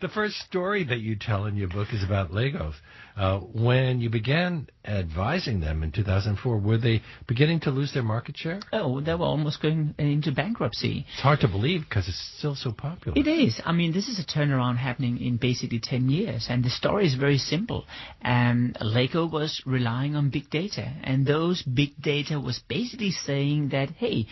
The first story that you tell in your book is about Legos. When you began advising them in 2004, were they beginning to lose their market share? Oh, they were almost going into bankruptcy. It's hard to believe because it's still so popular. It is. I mean, this is a turnaround happening in basically 10 years, and the story is very simple. Lego was relying on big data, and those big data was basically saying that, hey,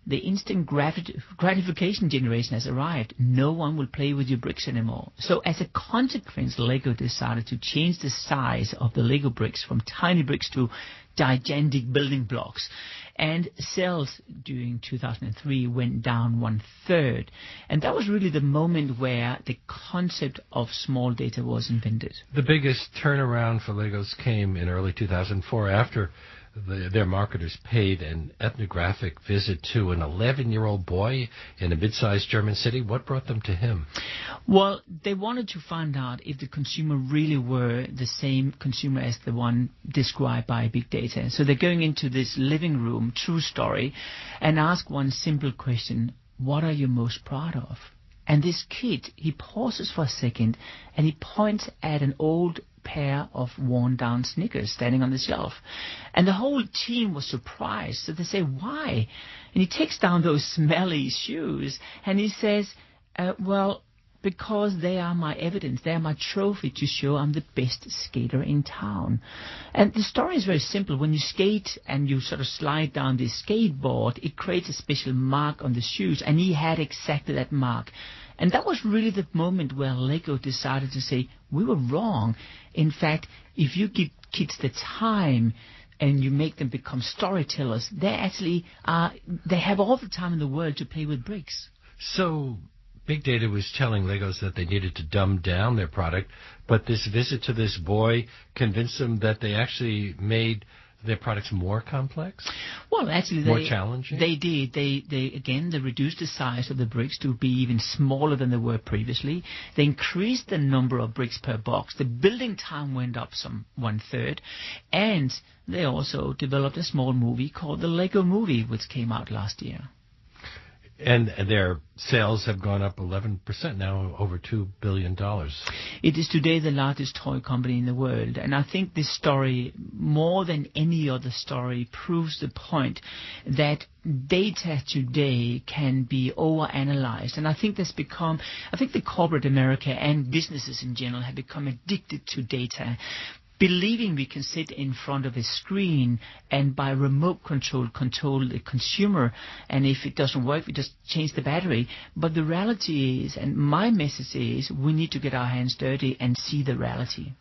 the instant gratification generation has arrived. No one will play with your bricks anymore. So as a consequence, Lego decided to change the size of the Lego bricks from tiny bricks to gigantic building blocks. And sales during 2003 went down 1/3. And that was really the moment where the concept of small data was invented. The biggest turnaround for Legos came in early 2004 after their marketers paid an ethnographic visit to an 11-year-old boy in a mid-sized German city. What brought them to him? Well, they wanted to find out if the consumer really were the same consumer as the one described by big data. So they're going into this living room, true story, and ask one simple question: what are you most proud of? And this kid, he pauses for a second and he points at an old pair of worn-down sneakers standing on the shelf. And the whole team was surprised. So they say, why? And he takes down those smelly shoes and he says, well, because they are my evidence. They are my trophy to show I'm the best skater in town. And the story is very simple. When you skate and you sort of slide down this skateboard, it creates a special mark on the shoes. And he had exactly that mark. And that was really the moment where Lego decided to say, we were wrong. In fact, if you give kids the time and you make them become storytellers, they have all the time in the world to play with bricks. So big data was telling Legos that they needed to dumb down their product, but this visit to this boy convinced them that they actually made their products more complex? Well, actually, more challenging? They did. They reduced the size of the bricks to be even smaller than they were previously. They increased the number of bricks per box. The building time went up some 1/3. And they also developed a small movie called The Lego Movie, which came out last year. And their sales have gone up 11% now, over $2 billion. It is today the largest toy company in the world. And I think this story, more than any other story, proves the point that data today can be overanalyzed. And I think the corporate America and businesses in general have become addicted to data, believing we can sit in front of a screen and by remote control the consumer, and if it doesn't work, we just change the battery. But the reality is, and my message is, we need to get our hands dirty and see the reality.